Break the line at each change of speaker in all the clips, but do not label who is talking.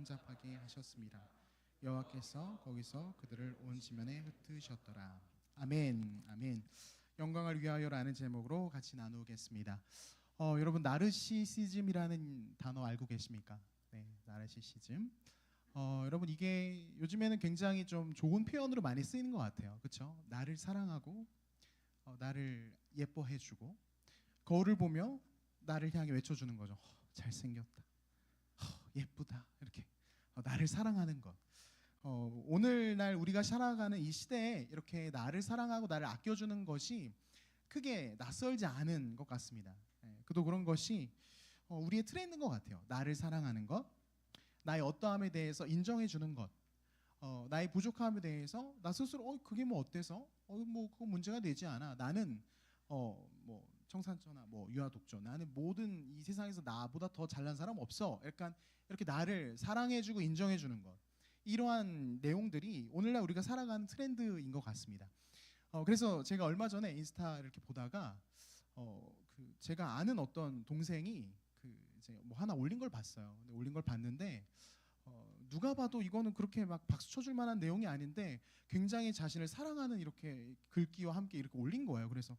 범접하게 하셨습니다. 여호와께서 거기서 그들을 온 지면에 흩으셨더라. 아멘. 아멘. 영광을 위하여라는 제목으로 같이 나누겠습니다. 여러분 나르시시즘이라는 단어 알고 계십니까? 네, 나르시시즘. 여러분 이게 요즘에는 굉장히 좀 좋은 표현으로 많이 쓰이는 것 같아요. 그렇죠? 나를 사랑하고 나를 예뻐해주고 거울을 보며 나를 향해 외쳐주는 거죠. 잘생겼다, 예쁘다, 이렇게 나를 사랑하는 것. 오늘날 우리가 살아가는 이 시대에 이렇게 나를 사랑하고 나를 아껴주는 것이 크게 낯설지 않은 것 같습니다. 그도 그런 것이 우리의 트렌드인 것 같아요. 나를 사랑하는 것, 나의 어떠함에 대해서 인정해 주는 것, 나의 부족함에 대해서 나 스스로 그게 뭐 어때서 뭐 그거 문제가 되지 않아. 나는 뭐 청산초나 뭐 유아독조, 나는 모든 이 세상에서 나보다 더 잘난 사람 없어. 약간 이렇게 나를 사랑해주고 인정해주는 것, 이러한 내용들이 오늘날 우리가 살아가는 트렌드인 것 같습니다. 그래서 제가 얼마 전에 인스타를 이렇게 보다가 제가 아는 어떤 동생이 이제 뭐 하나 올린 걸 봤어요. 근데 올린 걸 봤는데 누가 봐도 이거는 그렇게 막 박수 쳐줄 만한 내용이 아닌데 굉장히 자신을 사랑하는 이렇게 글귀와 함께 이렇게 올린 거예요. 그래서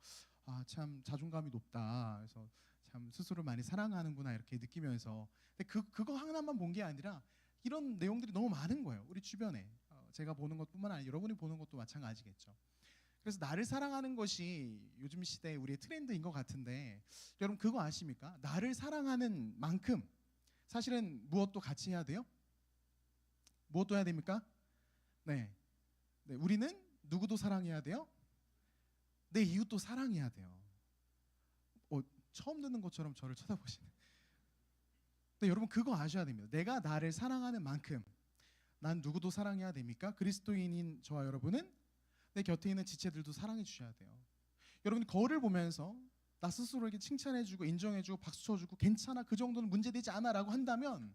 참 자존감이 높다. 그래서 참 스스로 많이 사랑하는구나 이렇게 느끼면서, 근데 그거 하나만 본 게 아니라 이런 내용들이 너무 많은 거예요. 우리 주변에 제가 보는 것뿐만 아니라 여러분이 보는 것도 마찬가지겠죠. 그래서 나를 사랑하는 것이 요즘 시대의 우리의 트렌드인 것 같은데, 여러분 그거 아십니까? 나를 사랑하는 만큼 사실은 무엇도 같이 해야 돼요? 무엇도 해야 됩니까? 네. 우리는 누구도 사랑해야 돼요? 내 이웃도 사랑해야 돼요. 처음 듣는 것처럼 저를 쳐다보시네. 근데 여러분 그거 아셔야 됩니다. 내가 나를 사랑하는 만큼 난 누구도 사랑해야 됩니까? 그리스도인인 저와 여러분은 내 곁에 있는 지체들도 사랑해 주셔야 돼요. 여러분 거울을 보면서 나 스스로에게 칭찬해주고 인정해주고 박수 쳐주고 괜찮아, 그 정도는 문제되지 않아 라고 한다면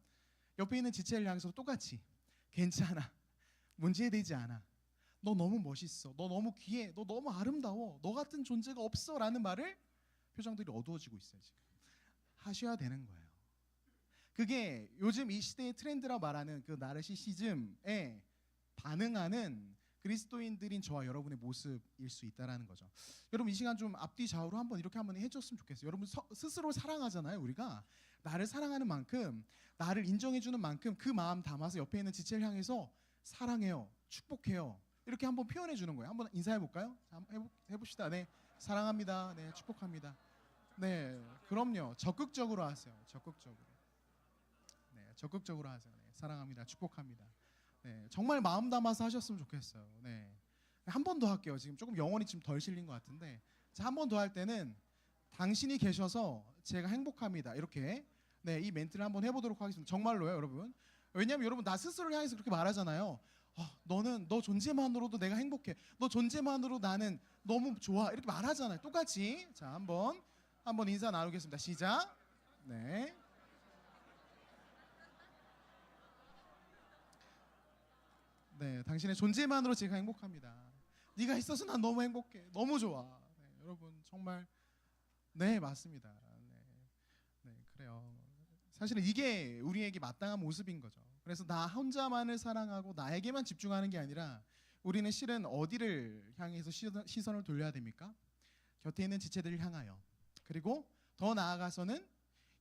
옆에 있는 지체를 향해서 똑같이 괜찮아, 문제되지 않아, 너 너무 멋있어, 너 너무 귀해, 너 너무 아름다워, 너 같은 존재가 없어 라는 말을, 표정들이 어두워지고 있어요 지금, 하셔야 되는 거예요. 그게 요즘 이 시대의 트렌드라 말하는 그 나르시시즘에 반응하는 그리스도인들인 저와 여러분의 모습일 수 있다라는 거죠. 여러분 이 시간 좀 앞뒤 좌우로 한번 이렇게 한번 해줬으면 좋겠어요. 여러분 스스로 사랑하잖아요. 우리가 나를 사랑하는 만큼, 나를 인정해주는 만큼 그 마음 담아서 옆에 있는 지체를 향해서 사랑해요, 축복해요, 이렇게 한번 표현해 주는 거예요. 한번 인사해 볼까요? 한번 해봅시다. 네, 사랑합니다. 네, 축복합니다. 네, 그럼요. 적극적으로 하세요. 적극적으로. 네, 적극적으로 하세요. 네, 사랑합니다. 축복합니다. 네, 정말 마음 담아서 하셨으면 좋겠어요. 네, 한 번 더 할게요. 지금 조금 영혼이 좀 덜 실린 것 같은데, 한 번 더 할 때는 당신이 계셔서 제가 행복합니다. 이렇게, 네, 이 멘트를 한번 해보도록 하겠습니다. 정말로요, 여러분. 왜냐하면 여러분 나 스스로를 향해서 그렇게 말하잖아요. 너는 너 존재만으로도 내가 행복해. 너 존재만으로 나는 너무 좋아. 이렇게 말하잖아요. 똑같이. 자, 한번 인사 나누겠습니다. 시작. 네. 네, 당신의 존재만으로 제가 행복합니다. 네가 있어서 난 너무 행복해. 너무 좋아. 네, 여러분 정말, 네, 맞습니다. 네, 네, 그래요. 사실은 이게 우리에게 마땅한 모습인 거죠. 그래서 나 혼자만을 사랑하고 나에게만 집중하는 게 아니라 우리는 실은 어디를 향해서 시선을 돌려야 됩니까? 곁에 있는 지체들을 향하여, 그리고 더 나아가서는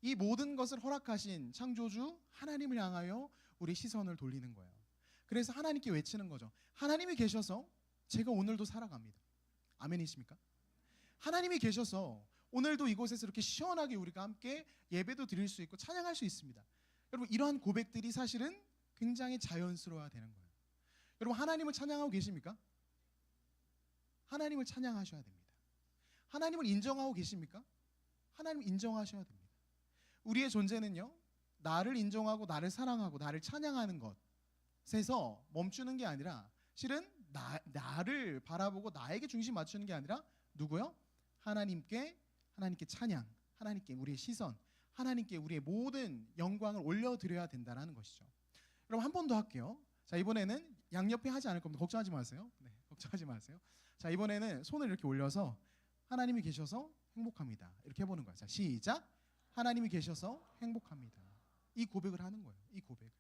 이 모든 것을 허락하신 창조주 하나님을 향하여 우리 시선을 돌리는 거예요. 그래서 하나님께 외치는 거죠. 하나님이 계셔서 제가 오늘도 살아갑니다. 아멘이십니까? 하나님이 계셔서 오늘도 이곳에서 이렇게 시원하게 우리가 함께 예배도 드릴 수 있고 찬양할 수 있습니다. 여러분 이러한 고백들이 사실은 굉장히 자연스러워야 되는 거예요. 여러분 하나님을 찬양하고 계십니까? 하나님을 찬양하셔야 됩니다. 하나님을 인정하고 계십니까? 하나님을 인정하셔야 됩니다. 우리의 존재는요, 나를 인정하고 나를 사랑하고 나를 찬양하는 것에서 멈추는 게 아니라 실은 나를 바라보고 나에게 중심 맞추는 게 아니라 누구요? 하나님께 찬양, 하나님께 우리의 시선, 하나님께 우리의 모든 영광을 올려드려야 된다는 것이죠. 여러분 한 번 더 할게요. 자, 이번에는 양옆에 하지 않을 겁니다. 걱정하지 마세요. 네, 걱정하지 마세요. 자, 이번에는 손을 이렇게 올려서 하나님이 계셔서 행복합니다. 이렇게 해보는 거예요. 자, 시작. 하나님이 계셔서 행복합니다. 이 고백을 하는 거예요. 이 고백을.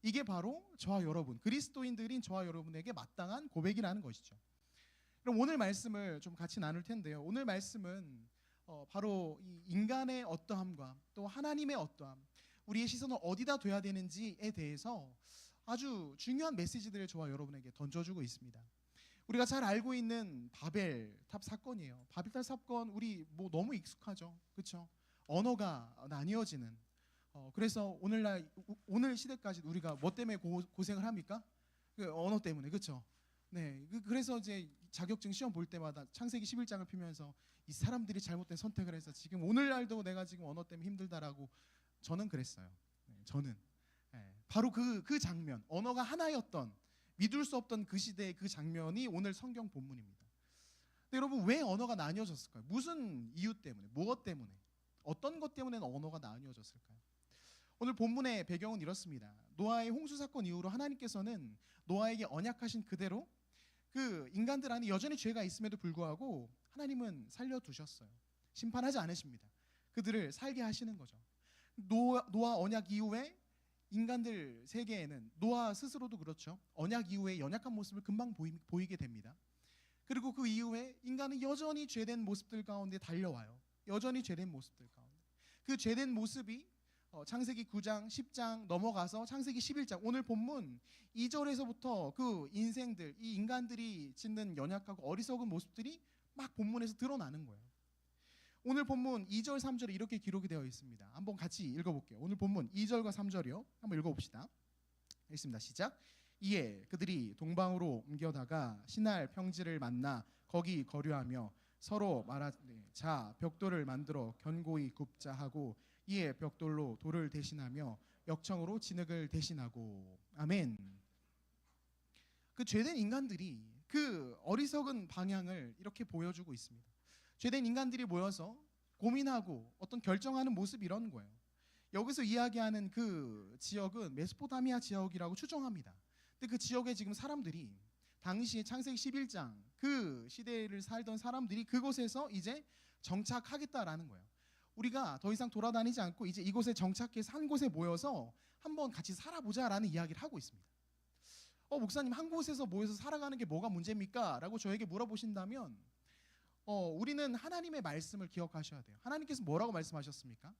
이게 바로 저와 여러분, 그리스도인들인 저와 여러분에게 마땅한 고백이라는 것이죠. 그럼 오늘 말씀을 좀 같이 나눌 텐데요. 오늘 말씀은 바로 이 인간의 어떠함과 또 하나님의 어떠함, 우리의 시선을 어디다 둬야 되는지에 대해서 아주 중요한 메시지들을 저와 여러분에게 던져주고 있습니다. 우리가 잘 알고 있는 바벨탑 사건이에요. 바벨탑 사건 우리 뭐 너무 익숙하죠, 그렇죠? 언어가 나뉘어지는. 그래서 오늘 시대까지 우리가 뭐 때문에 고생을 합니까? 그 언어 때문에, 그렇죠? 네, 그래서 이제 자격증 시험 볼 때마다 창세기 11장을 피면서 이 사람들이 잘못된 선택을 해서 지금 오늘날도 내가 지금 언어 때문에 힘들다라고 저는 그랬어요. 네, 저는 바로 그 장면, 언어가 하나였던, 믿을 수 없던 그 시대의 그 장면이 오늘 성경 본문입니다. 근데 여러분, 왜 언어가 나뉘어졌을까요? 무슨 이유 때문에, 무엇 때문에, 어떤 것 때문에 언어가 나뉘어졌을까요? 오늘 본문의 배경은 이렇습니다. 노아의 홍수 사건 이후로 하나님께서는 노아에게 언약하신 그대로 그 인간들 안에 여전히 죄가 있음에도 불구하고 하나님은 살려두셨어요. 심판하지 않으십니다. 그들을 살게 하시는 거죠. 노아 언약 이후에 인간들 세계에는, 노아 스스로도 그렇죠, 언약 이후에 연약한 모습을 금방 보이게 됩니다. 그리고 그 이후에 인간은 여전히 죄된 모습들 가운데 달려와요. 여전히 죄된 모습들 가운데. 그 죄된 모습이 창세기 9장, 10장 넘어가서 창세기 11장, 오늘 본문 2절에서부터 그 인생들, 이 인간들이 짓는 연약하고 어리석은 모습들이 막 본문에서 드러나는 거예요. 오늘 본문 2절, 3절에 이렇게 기록이 되어 있습니다. 한번 같이 읽어볼게요. 오늘 본문 2절과 3절이요. 한번 읽어봅시다. 읽습니다. 시작. 이에 그들이 동방으로 옮겨다가 신할 평지를 만나 거기 거류하며 서로 말하되 자 벽돌을 만들어 견고히 굽자 하고 이에 벽돌로 돌을 대신하며 역청으로 진흙을 대신하고. 아멘. 그 죄된 인간들이 그 어리석은 방향을 이렇게 보여주고 있습니다. 죄된 인간들이 모여서 고민하고 어떤 결정하는 모습이 이런 거예요. 여기서 이야기하는 그 지역은 메소포타미아 지역이라고 추정합니다. 근데 그 지역에 지금 사람들이 당시에 창세기 11장 그 시대를 살던 사람들이 그곳에서 이제 정착하겠다라는 거예요. 우리가 더 이상 돌아다니지 않고 이제 이곳에 정착해서 한 곳에 모여서 한번 같이 살아보자라는 이야기를 하고 있습니다. 목사님, 한 곳에서 모여서 살아가는 게 뭐가 문제입니까? 라고 저에게 물어보신다면 우리는 하나님의 말씀을 기억하셔야 돼요. 하나님께서 뭐라고 말씀하셨습니까?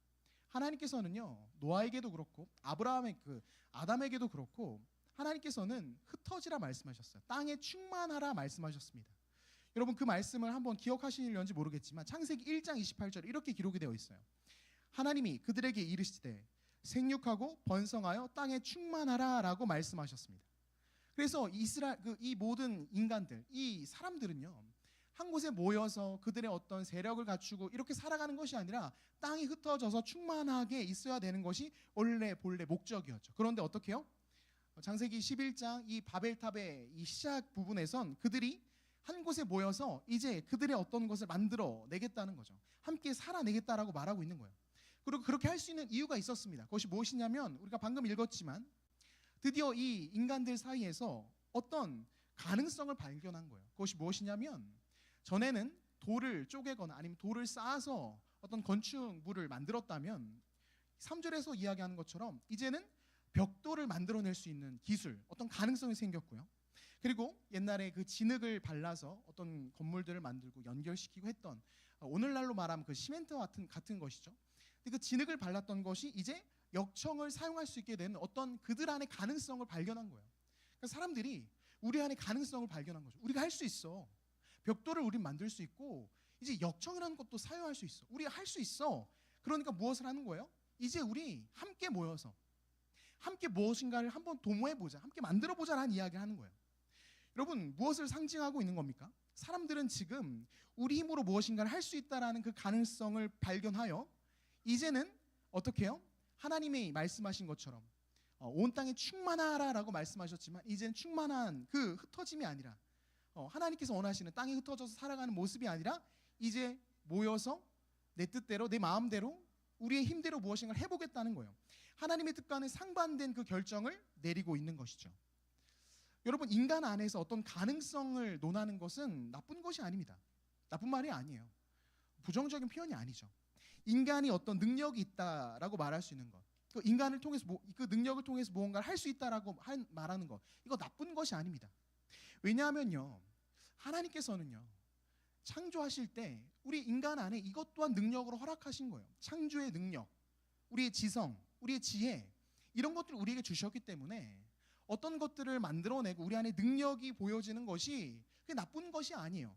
하나님께서는요, 노아에게도 그렇고 아담에게도 그렇고 하나님께서는 흩어지라 말씀하셨어요. 땅에 충만하라 말씀하셨습니다. 여러분, 그 말씀을 한번 기억하시려는지 모르겠지만 창세기 1장 28절 이렇게 기록이 되어 있어요. 하나님이 그들에게 이르시되 생육하고 번성하여 땅에 충만하라라고 말씀하셨습니다. 그래서 이 모든 인간들, 이 사람들은요, 한 곳에 모여서 그들의 어떤 세력을 갖추고 이렇게 살아가는 것이 아니라 땅이 흩어져서 충만하게 있어야 되는 것이 원래 본래 목적이었죠. 그런데 어떻게 해요? 창세기 11장 이 바벨탑의 이 시작 부분에선 그들이 한 곳에 모여서 이제 그들의 어떤 것을 만들어 내겠다는 거죠. 함께 살아내겠다라고 말하고 있는 거예요. 그리고 그렇게 할 수 있는 이유가 있었습니다. 그것이 무엇이냐면 우리가 방금 읽었지만 드디어 이 인간들 사이에서 어떤 가능성을 발견한 거예요. 그것이 무엇이냐면 전에는 돌을 쪼개거나 아니면 돌을 쌓아서 어떤 건축물을 만들었다면 3절에서 이야기하는 것처럼 이제는 벽돌을 만들어낼 수 있는 기술, 어떤 가능성이 생겼고요. 그리고 옛날에 그 진흙을 발라서 어떤 건물들을 만들고 연결시키고 했던 오늘날로 말하면 그 시멘트 같은 것이죠. 근데 그 진흙을 발랐던 것이 이제 역청을 사용할 수 있게 되는 어떤 그들 안에 가능성을 발견한 거예요. 그러니까 사람들이 우리 안에 가능성을 발견한 거죠. 우리가 할 수 있어. 벽돌을 우린 만들 수 있고 이제 역청이라는 것도 사용할 수 있어. 우리가 할 수 있어. 그러니까 무엇을 하는 거예요? 이제 우리 함께 모여서 함께 무엇인가를 한번 도모해보자, 함께 만들어보자라는 이야기를 하는 거예요. 여러분, 무엇을 상징하고 있는 겁니까? 사람들은 지금 우리 힘으로 무엇인가를 할 수 있다라는 그 가능성을 발견하여 이제는 어떻게 해요? 하나님이 말씀하신 것처럼 온 땅에 충만하라라고 말씀하셨지만 이제는 충만한 그 흩어짐이 아니라 하나님께서 원하시는 땅에 흩어져서 살아가는 모습이 아니라 이제 모여서 내 뜻대로 내 마음대로 우리의 힘대로 무엇인가를 해보겠다는 거예요. 하나님의 뜻과는 상반된 그 결정을 내리고 있는 것이죠. 여러분, 인간 안에서 어떤 가능성을 논하는 것은 나쁜 것이 아닙니다. 나쁜 말이 아니에요. 부정적인 표현이 아니죠. 인간이 어떤 능력이 있다라고 말할 수 있는 것, 그 인간을 통해서 그 능력을 통해서 무언가를 할 수 있다라고 말하는 거, 이거 나쁜 것이 아닙니다. 왜냐하면요, 하나님께서는요 창조하실 때 우리 인간 안에 이것 또한 능력으로 허락하신 거예요. 창조의 능력, 우리의 지성, 우리의 지혜, 이런 것들을 우리에게 주셨기 때문에 어떤 것들을 만들어내고 우리 안에 능력이 보여지는 것이 그게 나쁜 것이 아니에요.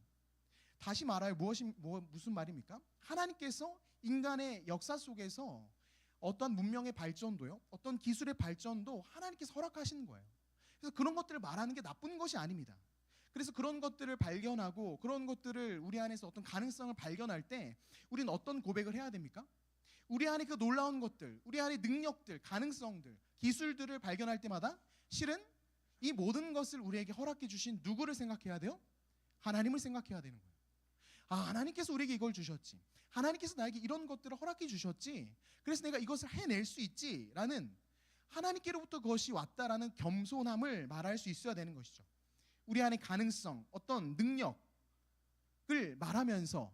다시 말하여 무슨 말입니까? 하나님께서 인간의 역사 속에서 어떤 문명의 발전도요, 어떤 기술의 발전도 하나님께서 허락하시는 거예요. 그래서 그런 것들을 말하는 게 나쁜 것이 아닙니다. 그래서 그런 것들을 발견하고 그런 것들을 우리 안에서 어떤 가능성을 발견할 때 우리는 어떤 고백을 해야 됩니까? 우리 안에 그 놀라운 것들, 우리 안에 능력들, 가능성들, 기술들을 발견할 때마다 실은 이 모든 것을 우리에게 허락해 주신 누구를 생각해야 돼요? 하나님을 생각해야 되는 거예요. 아, 하나님께서 우리에게 이걸 주셨지, 하나님께서 나에게 이런 것들을 허락해 주셨지, 그래서 내가 이것을 해낼 수 있지라는 하나님께로부터 그것이 왔다라는 겸손함을 말할 수 있어야 되는 것이죠. 우리 안에 가능성, 어떤 능력을 말하면서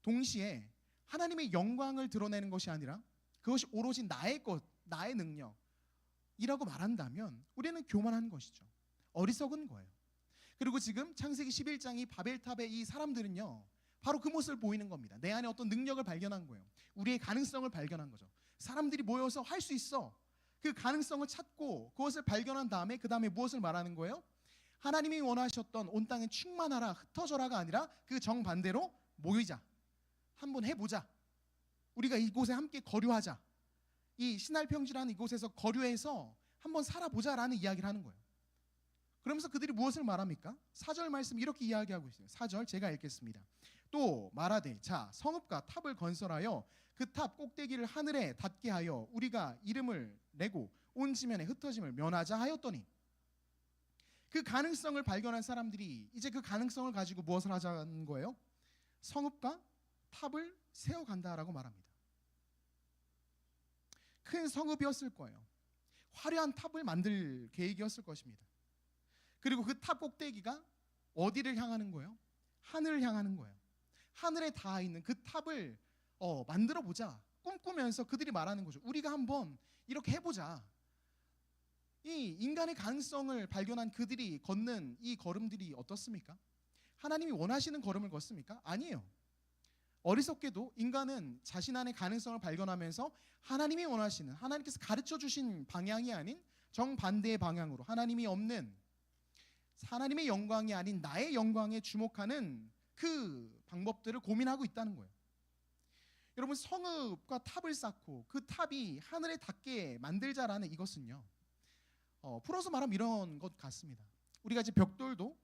동시에 하나님의 영광을 드러내는 것이 아니라 그것이 오로지 나의 것, 나의 능력이라고 말한다면 우리는 교만한 것이죠. 어리석은 거예요. 그리고 지금 창세기 11장이 바벨탑의 이 사람들은요 바로 그 모습을 보이는 겁니다. 내 안에 어떤 능력을 발견한 거예요. 우리의 가능성을 발견한 거죠. 사람들이 모여서 할 수 있어, 그 가능성을 찾고 그것을 발견한 다음에 그 다음에 무엇을 말하는 거예요? 하나님이 원하셨던 온 땅에 충만하라, 흩어져라가 아니라 그 정반대로 모이자, 한번 해보자, 우리가 이곳에 함께 거류하자, 이 신할평지라는 이곳에서 거류해서 한번 살아보자라는 이야기를 하는 거예요. 그러면서 그들이 무엇을 말합니까? 4절 말씀 이렇게 이야기하고 있어요. 4절 제가 읽겠습니다. 또 말하되 자 성읍과 탑을 건설하여 그 탑 꼭대기를 하늘에 닿게 하여 우리가 이름을 내고 온 지면에 흩어짐을 면하자 하였더니, 그 가능성을 발견한 사람들이 이제 그 가능성을 가지고 무엇을 하자는 거예요? 성읍과 탑을 세워간다라고 말합니다. 큰 성읍이었을 거예요. 화려한 탑을 만들 계획이었을 것입니다. 그리고 그 탑 꼭대기가 어디를 향하는 거예요? 하늘을 향하는 거예요. 하늘에 닿아 있는 그 탑을 만들어 보자, 꿈꾸면서 그들이 말하는 거죠. 우리가 한번 이렇게 해보자. 이 인간의 가능성을 발견한 그들이 걷는 이 걸음들이 어떻습니까? 하나님이 원하시는 걸음을 걷습니까? 아니에요. 어리석게도 인간은 자신 안의 가능성을 발견하면서 하나님이 원하시는, 하나님께서 가르쳐 주신 방향이 아닌 정반대의 방향으로, 하나님이 없는, 하나님의 영광이 아닌 나의 영광에 주목하는 그 방법들을 고민하고 있다는 거예요. 여러분, 성읍과 탑을 쌓고 그 탑이 하늘에 닿게 만들자라는 이것은요, 풀어서 말하면 이런 것 같습니다. 우리가 이제 벽돌도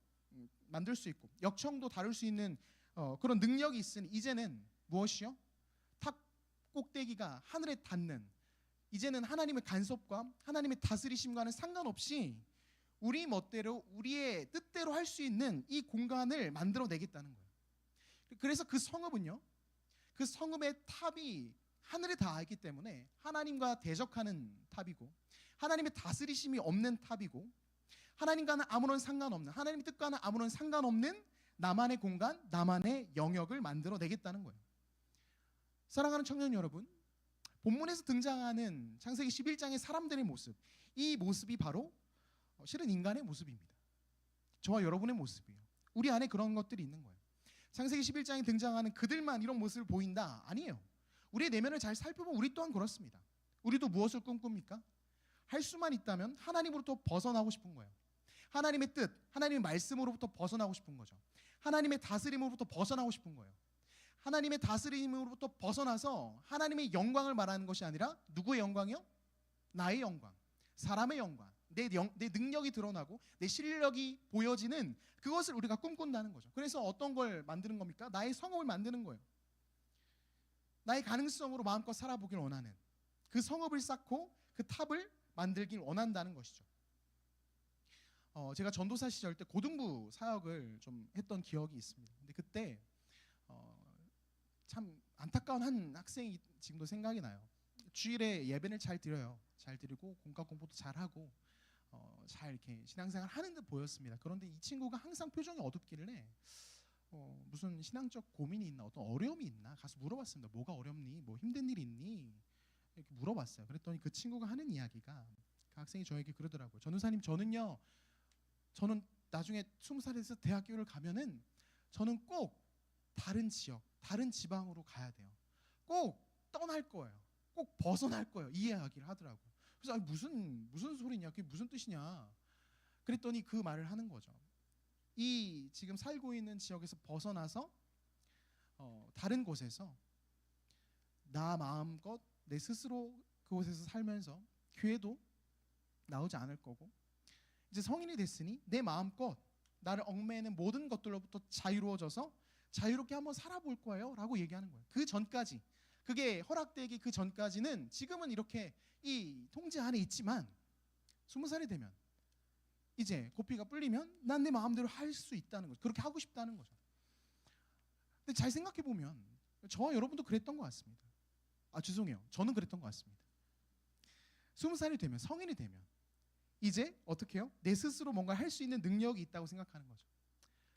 만들 수 있고 역청도 다룰 수 있는 그런 능력이 있으니 이제는 무엇이요? 탑 꼭대기가 하늘에 닿는, 이제는 하나님의 간섭과 하나님의 다스리심과는 상관없이 우리 멋대로 우리의 뜻대로 할 수 있는 이 공간을 만들어내겠다는 거예요. 그래서 그 성읍은요, 그 성읍의 탑이 하늘에 닿아 있기 때문에 하나님과 대적하는 탑이고, 하나님의 다스리심이 없는 탑이고, 하나님과는 아무런 상관없는, 하나님의 뜻과는 아무런 상관없는 나만의 공간, 나만의 영역을 만들어내겠다는 거예요. 사랑하는 청년 여러분, 본문에서 등장하는 창세기 11장의 사람들의 모습, 이 모습이 바로 실은 인간의 모습입니다. 저와 여러분의 모습이에요. 우리 안에 그런 것들이 있는 거예요. 창세기 11장에 등장하는 그들만 이런 모습을 보인다? 아니에요. 우리의 내면을 잘 살펴보면 우리 또한 그렇습니다. 우리도 무엇을 꿈꿉니까? 할 수만 있다면 하나님으로부터 벗어나고 싶은 거예요. 하나님의 뜻, 하나님의 말씀으로부터 벗어나고 싶은 거죠. 하나님의 다스림으로부터 벗어나고 싶은 거예요. 하나님의 다스림으로부터 벗어나서 하나님의 영광을 말하는 것이 아니라 누구의 영광이요? 나의 영광, 사람의 영광, 내 능력이 드러나고 내 실력이 보여지는 그것을 우리가 꿈꾼다는 거죠. 그래서 어떤 걸 만드는 겁니까? 나의 성읍을 만드는 거예요. 나의 가능성으로 마음껏 살아보길 원하는, 그 성읍을 쌓고 그 탑을 만들길 원한다는 것이죠. 제가 전도사 시절 때 고등부 사역을 좀 했던 기억이 있습니다. 근데 그때 참 안타까운 한 학생이 지금도 생각이 나요. 주일에 예배를 잘 드려요. 잘 드리고 공과 공부도 잘하고 잘 이렇게 신앙생활 하는 듯 보였습니다. 그런데 이 친구가 항상 표정이 어둡길래 무슨 신앙적 고민이 있나, 어떤 어려움이 있나 가서 물어봤습니다. 뭐가 어렵니? 뭐 힘든 일 있니? 이렇게 물어봤어요. 그랬더니 그 친구가 하는 이야기가, 그 학생이 저에게 그러더라고요. 전우사님, 저는 나중에 20살이 돼서 대학교를 가면은 저는 꼭 다른 지역, 다른 지방으로 가야 돼요. 꼭 떠날 거예요. 꼭 벗어날 거예요. 이 이야기를 하더라고요. 그래서 아니, 무슨 소리냐? 그게 무슨 뜻이냐? 그랬더니 그 말을 하는 거죠. 이 지금 살고 있는 지역에서 벗어나서 다른 곳에서 나 마음껏 내 스스로 그곳에서 살면서 교회도 나오지 않을 거고, 이제 성인이 됐으니 내 마음껏 나를 얽매이는 모든 것들로부터 자유로워져서 자유롭게 한번 살아볼 거예요 라고 얘기하는 거예요. 그 전까지, 그게 허락되기 그 전까지는 지금은 이렇게 이 통제 안에 있지만 20살이 되면 이제 고삐가 뿔리면 난 내 마음대로 할 수 있다는 거죠. 그렇게 하고 싶다는 거죠. 근데 잘 생각해 보면 저와 여러분도 그랬던 것 같습니다. 죄송해요. 저는 그랬던 것 같습니다. 20살이 되면, 성인이 되면 이제 어떻게 해요? 내 스스로 뭔가 할 수 있는 능력이 있다고 생각하는 거죠.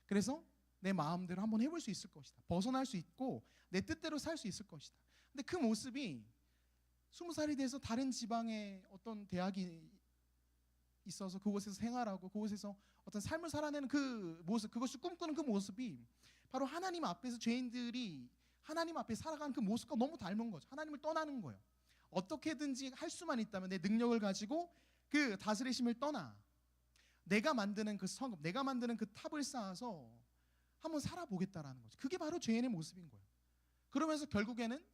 그래서 내 마음대로 한번 해볼 수 있을 것이다. 벗어날 수 있고 내 뜻대로 살 수 있을 것이다. 근데 그 모습이 20살이 돼서 다른 지방에 어떤 대학이 있어서 그곳에서 생활하고 그곳에서 어떤 삶을 살아내는 그 모습, 그것을 꿈꾸는 그 모습이 바로 하나님 앞에서 죄인들이 하나님 앞에 살아가는 그 모습과 너무 닮은 거죠. 하나님을 떠나는 거예요. 어떻게든지 할 수만 있다면 내 능력을 가지고 그 다스리심을 떠나 내가 만드는 그 성읍, 내가 만드는 그 탑을 쌓아서 한번 살아보겠다라는 거죠. 그게 바로 죄인의 모습인 거예요. 그러면서 결국에는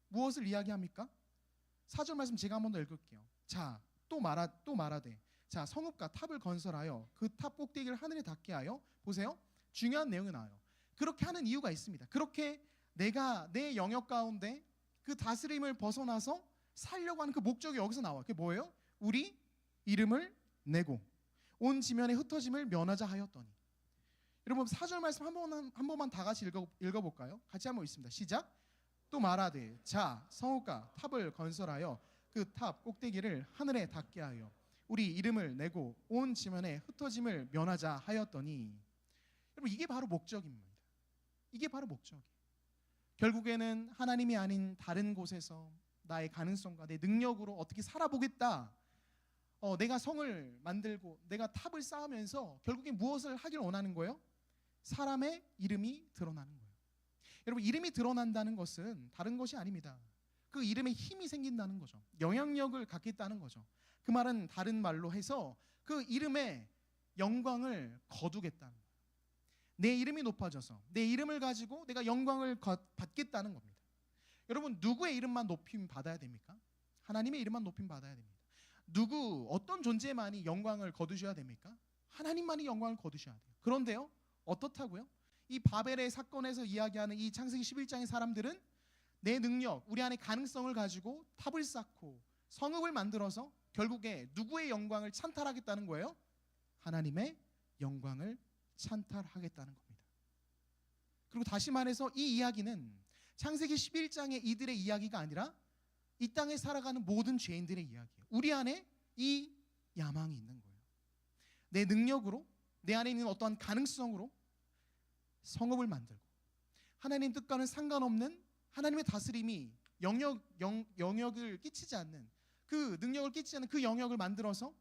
무엇을 이야기합니까? 4절 말씀 제가 한번 더 읽을게요. 자, 또 말하되 자, 성읍과 탑을 건설하여 그 탑 꼭대기를 하늘에 닿게 하여, 보세요. 중요한 내용이 나와요. 그렇게 하는 이유가 있습니다. 그렇게 내가 내 영역 가운데 그 다스림을 벗어나서 살려고 하는 그 목적이 여기서 나와요. 그게 뭐예요? 우리 이름을 내고 온 지면에 흩어짐을 면하자 하였더니. 여러분 4절 말씀 한 번만 다 같이 읽어볼까요? 같이 한번 읽습니다. 시작. 또 말하되 자, 성읍과 탑을 건설하여 그 탑 꼭대기를 하늘에 닿게 하여 우리 이름을 내고 온 지면에 흩어짐을 면하자 하였더니. 여러분 이게 바로 목적입니다. 이게 바로 목적이에요. 결국에는 하나님이 아닌 다른 곳에서 나의 가능성과 내 능력으로 어떻게 살아보겠다. 내가 성을 만들고 내가 탑을 쌓으면서 결국에 무엇을 하길 원하는 거예요? 사람의 이름이 드러나는 거예요. 여러분 이름이 드러난다는 것은 다른 것이 아닙니다. 그 이름에 힘이 생긴다는 거죠. 영향력을 갖겠다는 거죠. 그 말은 다른 말로 해서 그 이름의 영광을 거두겠다는 거예요. 내 이름이 높아져서 내 이름을 가지고 내가 영광을 받겠다는 겁니다. 여러분 누구의 이름만 높임 받아야 됩니까? 하나님의 이름만 높임 받아야 됩니다. 어떤 존재만이 영광을 거두셔야 됩니까? 하나님만이 영광을 거두셔야 돼요. 그런데요, 어떻다고요? 이 바벨의 사건에서 이야기하는 이 창세기 11장의 사람들은 내 능력, 우리 안의 가능성을 가지고 탑을 쌓고 성읍을 만들어서 결국에 누구의 영광을 찬탈하겠다는 거예요? 하나님의 영광을 찬탈하겠다는 겁니다. 그리고 다시 말해서 이 이야기는 창세기 11장의 이들의 이야기가 아니라 이 땅에 살아가는 모든 죄인들의 이야기예요. 우리 안에 이 야망이 있는 거예요. 내 능력으로, 내 안에 있는 어떠한 가능성으로 성읍을 만들고 하나님 뜻과는 상관없는 하나님의 다스림이 영역을 끼치지 않는, 그 능력을 끼치지 않는 그 영역을 만들어서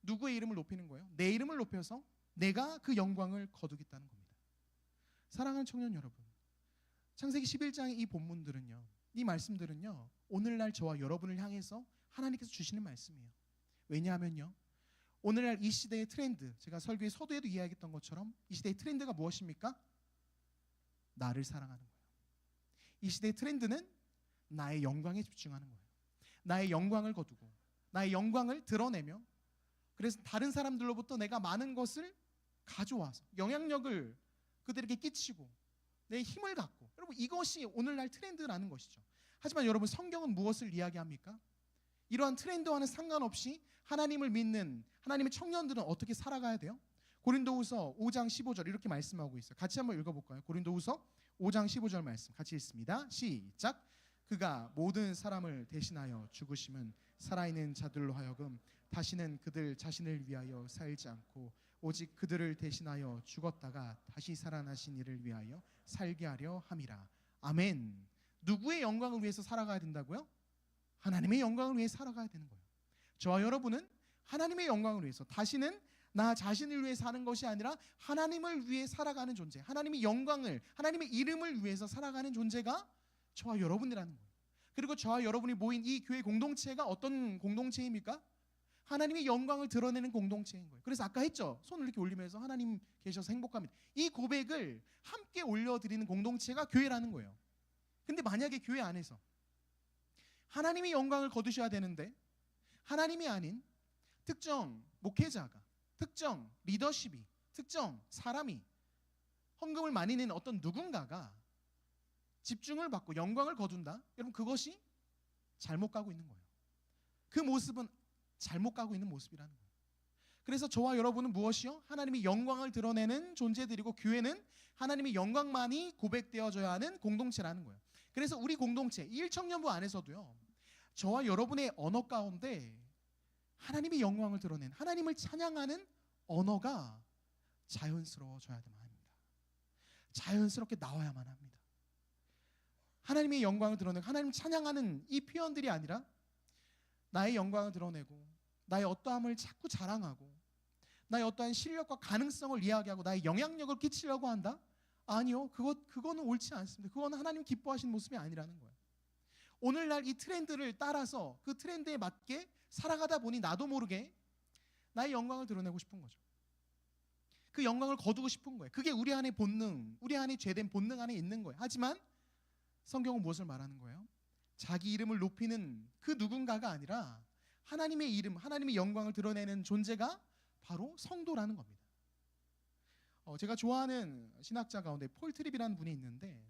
누구의 이름을 높이는 거예요? 내 이름을 높여서 내가 그 영광을 거두겠다는 겁니다. 사랑하는 청년 여러분, 창세기 11장의 이 본문들은요, 이 말씀들은요, 오늘날 저와 여러분을 향해서 하나님께서 주시는 말씀이에요. 왜냐하면요, 오늘날 이 시대의 트렌드, 제가 설교의 서두에도 이야기했던 것처럼 이 시대의 트렌드가 무엇입니까? 나를 사랑하는 거예요. 이 시대의 트렌드는 나의 영광에 집중하는 거예요. 나의 영광을 거두고 나의 영광을 드러내며, 그래서 다른 사람들로부터 내가 많은 것을 가져와서 영향력을 그들에게 끼치고 내 힘을 갖고, 여러분 이것이 오늘날 트렌드라는 것이죠. 하지만 여러분 성경은 무엇을 이야기합니까? 이러한 트렌드와는 상관없이 하나님을 믿는 하나님의 청년들은 어떻게 살아가야 돼요? 고린도후서 5장 15절 이렇게 말씀하고 있어요. 같이 한번 읽어볼까요? 고린도후서 5장 15절 말씀 같이 읽습니다. 시작. 그가 모든 사람을 대신하여 죽으심은 살아있는 자들로 하여금 다시는 그들 자신을 위하여 살지 않고 오직 그들을 대신하여 죽었다가 다시 살아나신 이를 위하여 살게 하려 함이라. 아멘. 누구의 영광을 위해서 살아가야 된다고요? 하나님의 영광을 위해 살아가야 되는 거예요. 저와 여러분은 하나님의 영광을 위해서 다시는 나 자신을 위해 사는 것이 아니라 하나님을 위해 살아가는 존재, 하나님의 영광을, 하나님의 이름을 위해서 살아가는 존재가 저와 여러분이라는 거예요. 그리고 저와 여러분이 모인 이 교회 공동체가 어떤 공동체입니까? 하나님의 영광을 드러내는 공동체인 거예요. 그래서 아까 했죠. 손을 이렇게 올리면서 하나님 계셔서 행복합니다. 이 고백을 함께 올려드리는 공동체가 교회라는 거예요. 근데 만약에 교회 안에서 하나님의 영광을 거두셔야 되는데 하나님이 아닌 특정 목회자가, 특정 리더십이, 특정 사람이, 헌금을 많이 내는 어떤 누군가가 집중을 받고 영광을 거둔다? 여러분, 그것이 잘못 가고 있는 거예요. 그 모습은 잘못 가고 있는 모습이라는 거예요. 그래서 저와 여러분은 무엇이요? 하나님의 영광을 드러내는 존재들이고, 교회는 하나님의 영광만이 고백되어져야 하는 공동체라는 거예요. 그래서 우리 공동체, 일청년부 안에서도요, 저와 여러분의 언어 가운데 하나님의 영광을 드러낸, 하나님을 찬양하는 언어가 자연스러워져야만 합니다. 자연스럽게 나와야만 합니다. 하나님의 영광을 드러내고 하나님 찬양하는 이 표현들이 아니라 나의 영광을 드러내고 나의 어떠함을 자꾸 자랑하고 나의 어떠한 실력과 가능성을 이야기하고 나의 영향력을 끼치려고 한다? 아니요. 그거는 옳지 않습니다. 그거는 하나님 기뻐하시는 모습이 아니라는 거예요. 오늘날 이 트렌드를 따라서 그 트렌드에 맞게 살아가다 보니 나도 모르게 나의 영광을 드러내고 싶은 거죠. 그 영광을 거두고 싶은 거예요. 그게 우리 안의 본능, 우리 안에 죄된 본능 안에 있는 거예요. 하지만 성경은 무엇을 말하는 거예요? 자기 이름을 높이는 그 누군가가 아니라 하나님의 이름, 하나님의 영광을 드러내는 존재가 바로 성도라는 겁니다. 제가 좋아하는 신학자 가운데 폴 트립이라는 분이 있는데,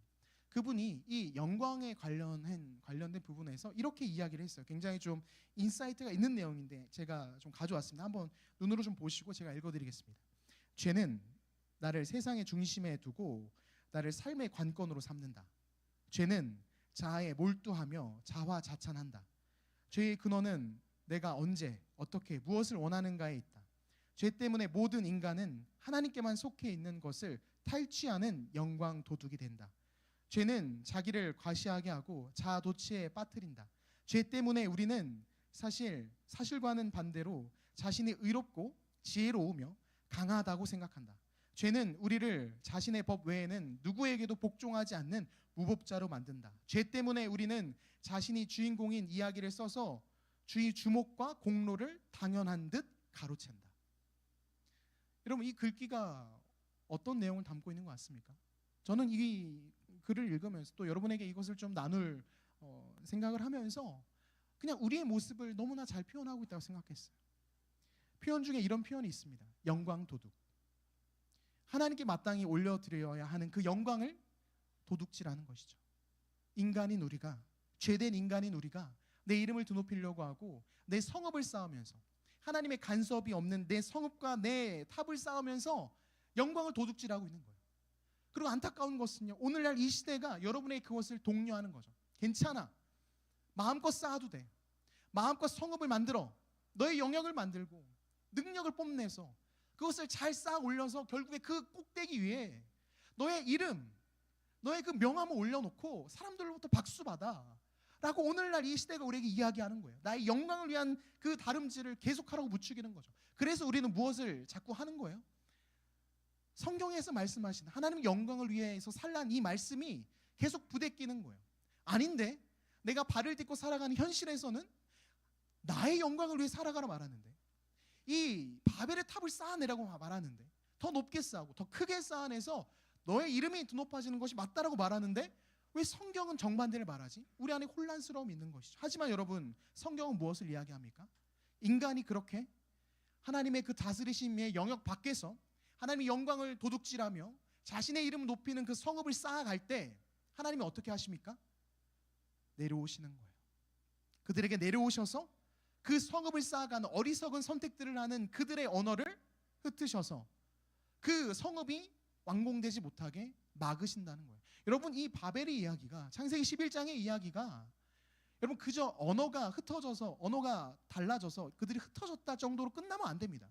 그분이 이 영광에 관련된 부분에서 이렇게 이야기를 했어요. 굉장히 좀 인사이트가 있는 내용인데 제가 좀 가져왔습니다. 한번 눈으로 좀 보시고 제가 읽어드리겠습니다. 죄는 나를 세상의 중심에 두고 나를 삶의 관건으로 삼는다. 죄는 자아에 몰두하며 자화자찬한다. 죄의 근원은 내가 언제, 어떻게, 무엇을 원하는가에 있다. 죄 때문에 모든 인간은 하나님께만 속해 있는 것을 탈취하는 영광 도둑이 된다. 죄는 자기를 과시하게 하고 자아 도취에 빠뜨린다. 죄 때문에 우리는 사실과는 반대로 자신이 의롭고 지혜로우며 강하다고 생각한다. 죄는 우리를 자신의 법 외에는 누구에게도 복종하지 않는 무법자로 만든다. 죄 때문에 우리는 자신이 주인공인 이야기를 써서 주의 주목과 공로를 당연한 듯 가로챈다. 여러분, 이 글귀가 어떤 내용을 담고 있는 것 같습니까? 저는 이 글을 읽으면서 또 여러분에게 이것을 좀 나눌 생각을 하면서 그냥 우리의 모습을 너무나 잘 표현하고 있다고 생각했어요. 표현 중에 이런 표현이 있습니다. 영광 도둑. 하나님께 마땅히 올려드려야 하는 그 영광을 도둑질하는 것이죠. 인간인 우리가, 죄된 인간인 우리가 내 이름을 드높이려고 하고 내 성읍을 쌓으면서, 하나님의 간섭이 없는 내 성읍과 내 탑을 쌓으면서 영광을 도둑질하고 있는 거예요. 그리고 안타까운 것은요, 오늘날 이 시대가 여러분의 그것을 독려하는 거죠. 괜찮아, 마음껏 쌓아도 돼. 마음껏 성읍을 만들어 너의 영역을 만들고 능력을 뽐내서 그것을 잘 쌓아 올려서 결국에 그 꼭대기 위에 너의 이름, 너의 그 명함을 올려놓고 사람들로부터 박수 받아 라고 오늘날 이 시대가 우리에게 이야기하는 거예요. 나의 영광을 위한 그 다름질을 계속하라고 부추기는 거죠. 그래서 우리는 무엇을 자꾸 하는 거예요? 성경에서 말씀하신 하나님의 영광을 위해서 살란 이 말씀이 계속 부대끼는 거예요. 아닌데 내가 발을 딛고 살아가는 현실에서는 나의 영광을 위해 살아가라 말하는데, 이 바벨의 탑을 쌓아내라고 말하는데, 더 높게 쌓고 더 크게 쌓아내서 너의 이름이 높아지는 것이 맞다라고 말하는데 왜 성경은 정반대를 말하지? 우리 안에 혼란스러움이 있는 것이죠. 하지만 여러분, 성경은 무엇을 이야기합니까? 인간이 그렇게 하나님의 그 다스리심의 영역 밖에서 하나님의 영광을 도둑질하며 자신의 이름을 높이는 그 성읍을 쌓아갈 때 하나님이 어떻게 하십니까? 내려오시는 거예요. 그들에게 내려오셔서 그 성읍을 쌓아가는 어리석은 선택들을 하는 그들의 언어를 흩으셔서 그 성읍이 완공되지 못하게 막으신다는 거예요. 여러분, 이 바벨의 이야기가, 창세기 11장의 이야기가 여러분 그저 언어가 흩어져서, 언어가 달라져서 그들이 흩어졌다 정도로 끝나면 안 됩니다.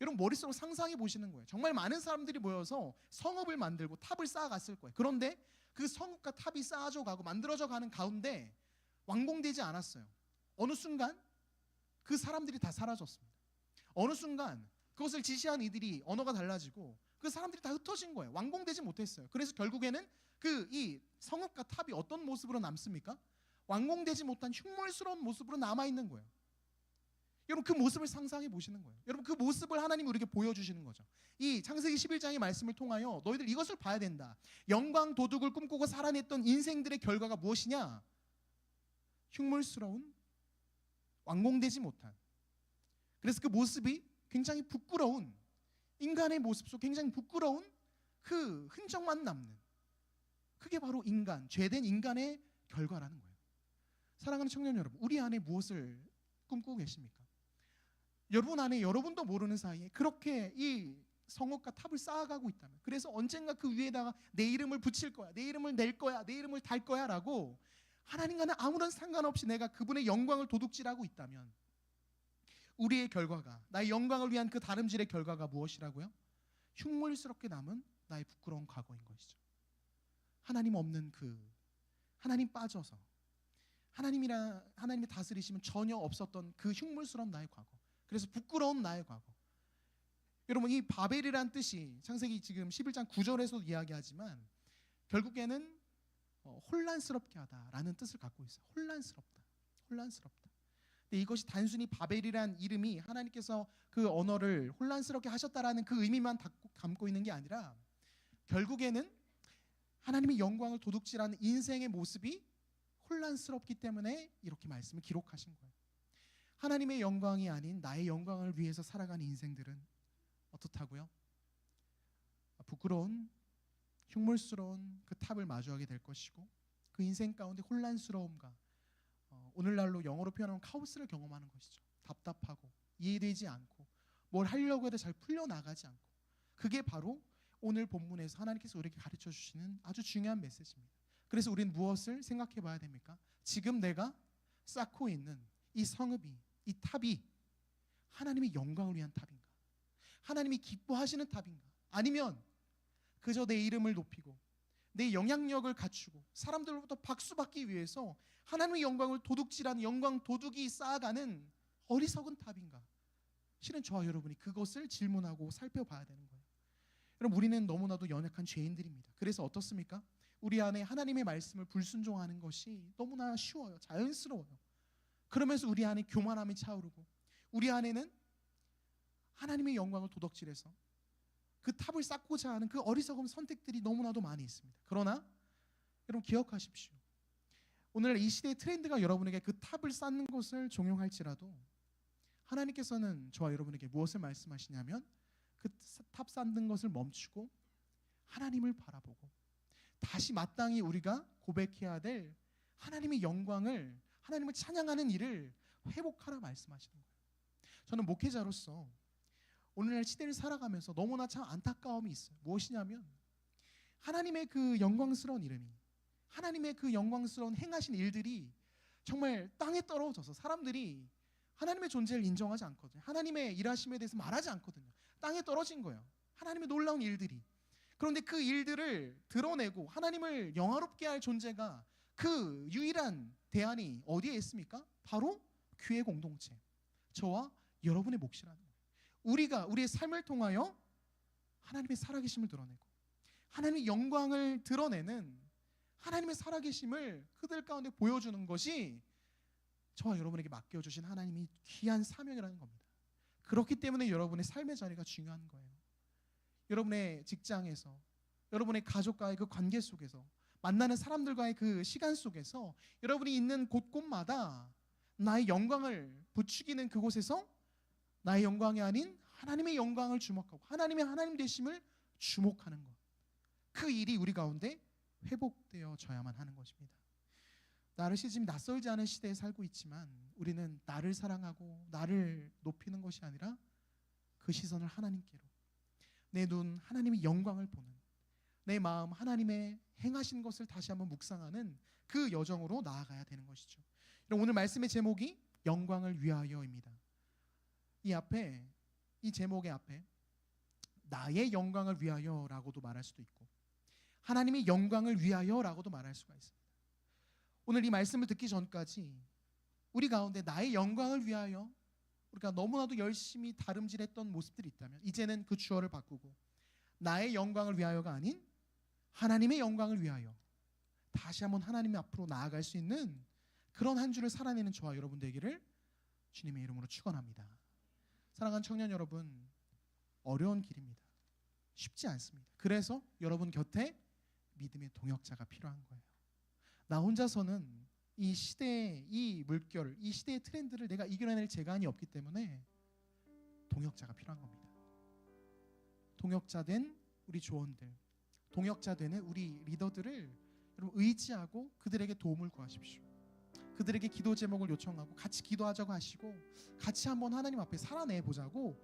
여러분 머릿속으로 상상해 보시는 거예요. 정말 많은 사람들이 모여서 성읍을 만들고 탑을 쌓아갔을 거예요. 그런데 그 성읍과 탑이 쌓아져 가고 만들어져 가는 가운데 완공되지 않았어요. 어느 순간 그 사람들이 다 사라졌습니다. 어느 순간 그것을 지시한 이들이 언어가 달라지고 그 사람들이 다 흩어진 거예요. 완공되지 못했어요. 그래서 결국에는 이 성읍과 탑이 어떤 모습으로 남습니까? 완공되지 못한 흉물스러운 모습으로 남아있는 거예요. 여러분 그 모습을 상상해 보시는 거예요. 여러분 그 모습을 하나님이 우리에게 보여주시는 거죠. 이 창세기 11장의 말씀을 통하여 너희들 이것을 봐야 된다. 영광 도둑을 꿈꾸고 살아냈던 인생들의 결과가 무엇이냐? 흉물스러운, 완공되지 못한, 그래서 그 모습이 굉장히 부끄러운, 인간의 모습 속 굉장히 부끄러운 그 흔적만 남는, 그게 바로 인간, 죄된 인간의 결과라는 거예요. 사랑하는 청년 여러분, 우리 안에 무엇을 꿈꾸고 계십니까? 여러분 안에 여러분도 모르는 사이에 그렇게 이 성읍과 탑을 쌓아가고 있다면, 그래서 언젠가 그 위에다가 내 이름을 붙일 거야, 내 이름을 낼 거야, 내 이름을 달 거야 라고 하나님과는 아무런 상관없이 내가 그분의 영광을 도둑질하고 있다면, 우리의 결과가, 나의 영광을 위한 그 다름질의 결과가 무엇이라고요? 흉물스럽게 남은 나의 부끄러운 과거인 것이죠. 하나님 없는 하나님 빠져서 하나님의 다스리심은 전혀 없었던 그 흉물스러운 나의 과거, 그래서 부끄러운 나의 과거. 여러분 이 바벨이란 뜻이 창세기 지금 11장 9절에서도 이야기하지만 결국에는 혼란스럽게 하다라는 뜻을 갖고 있어요. 혼란스럽다. 근데 이것이 단순히 바벨이란 이름이 하나님께서 그 언어를 혼란스럽게 하셨다라는 그 의미만 담고 있는 게 아니라, 결국에는 하나님의 영광을 도둑질하는 인생의 모습이 혼란스럽기 때문에 이렇게 말씀을 기록하신 거예요. 하나님의 영광이 아닌 나의 영광을 위해서 살아가는 인생들은 어떻다고요? 부끄러운, 흉물스러운 그 탑을 마주하게 될 것이고, 그 인생 가운데 혼란스러움과 오늘날로 영어로 표현하면 카오스를 경험하는 것이죠. 답답하고 이해되지 않고 뭘 하려고 해도 잘 풀려나가지 않고, 그게 바로 오늘 본문에서 하나님께서 우리에게 가르쳐 주시는 아주 중요한 메시지입니다. 그래서 우리는 무엇을 생각해 봐야 됩니까? 지금 내가 쌓고 있는 이 성읍이, 이 탑이 하나님의 영광을 위한 탑인가? 하나님이 기뻐하시는 탑인가? 아니면 그저 내 이름을 높이고 내 영향력을 갖추고 사람들로부터 박수받기 위해서 하나님의 영광을 도둑질하는 영광 도둑이 쌓아가는 어리석은 탑인가? 실은 저와 여러분이 그것을 질문하고 살펴봐야 되는 거예요. 여러분 우리는 너무나도 연약한 죄인들입니다. 그래서 어떻습니까? 우리 안에 하나님의 말씀을 불순종하는 것이 너무나 쉬워요. 자연스러워요. 그러면서 우리 안에 교만함이 차오르고 우리 안에는 하나님의 영광을 도둑질해서 그 탑을 쌓고자 하는 그 어리석은 선택들이 너무나도 많이 있습니다. 그러나 여러분 기억하십시오. 오늘 이 시대의 트렌드가 여러분에게 그 탑을 쌓는 것을 종용할지라도 하나님께서는 저와 여러분에게 무엇을 말씀하시냐면, 그 탑 쌓는 것을 멈추고 하나님을 바라보고 다시 마땅히 우리가 고백해야 될 하나님의 영광을, 하나님을 찬양하는 일을 회복하라 말씀하시는 거예요. 저는 목회자로서 오늘날 시대를 살아가면서 너무나 참 안타까움이 있어요. 무엇이냐면 하나님의 그 영광스러운 이름이, 하나님의 그 영광스러운 행하신 일들이 정말 땅에 떨어져서 사람들이 하나님의 존재를 인정하지 않거든요. 하나님의 일하심에 대해서 말하지 않거든요. 땅에 떨어진 거예요. 하나님의 놀라운 일들이. 그런데 그 일들을 드러내고 하나님을 영화롭게 할 존재가, 그 유일한 대안이 어디에 있습니까? 바로 교회 공동체, 저와 여러분의 몫이라는 거예요. 우리가 우리의 삶을 통하여 하나님의 살아계심을 드러내고 하나님의 영광을 드러내는 하나님의 살아계심을 그들 가운데 보여주는 것이 저와 여러분에게 맡겨주신 하나님이 귀한 사명이라는 겁니다. 그렇기 때문에 여러분의 삶의 자리가 중요한 거예요. 여러분의 직장에서, 여러분의 가족과의 그 관계 속에서, 만나는 사람들과의 그 시간 속에서, 여러분이 있는 곳곳마다 나의 영광을 부추기는 그곳에서 나의 영광이 아닌 하나님의 영광을 주목하고 하나님의 하나님 되심을 주목하는 것, 그 일이 우리 가운데 회복되어져야만 하는 것입니다. 나르시즘이 낯설지 않은 시대에 살고 있지만 우리는 나를 사랑하고 나를 높이는 것이 아니라 그 시선을 하나님께로, 내 눈 하나님의 영광을 보는, 내 마음 하나님의 행하신 것을 다시 한번 묵상하는 그 여정으로 나아가야 되는 것이죠. 오늘 말씀의 제목이 영광을 위하여입니다. 이 제목의 앞에 나의 영광을 위하여라고도 말할 수도 있고 하나님의 영광을 위하여라고도 말할 수가 있습니다. 오늘 이 말씀을 듣기 전까지 우리 가운데 나의 영광을 위하여 우리가 너무나도 열심히 다름질했던 모습들이 있다면 이제는 그 주어를 바꾸고 나의 영광을 위하여가 아닌 하나님의 영광을 위하여 다시 한번 하나님 앞으로 나아갈 수 있는 그런 한 주를 살아내는 저와 여러분 되기를 주님의 이름으로 축원합니다. 사랑하는 청년 여러분, 어려운 길입니다. 쉽지 않습니다. 그래서 여러분 곁에 믿음의 동역자가 필요한 거예요. 나 혼자서는 이 시대의 이 물결, 이 시대의 트렌드를 내가 이겨낼 재간이 없기 때문에 동역자가 필요한 겁니다. 동역자 된 우리 조언들, 동역자 되는 우리 리더들을 여러분 의지하고 그들에게 도움을 구하십시오. 그들에게 기도 제목을 요청하고 같이 기도하자고 하시고 같이 한번 하나님 앞에 살아내 보자고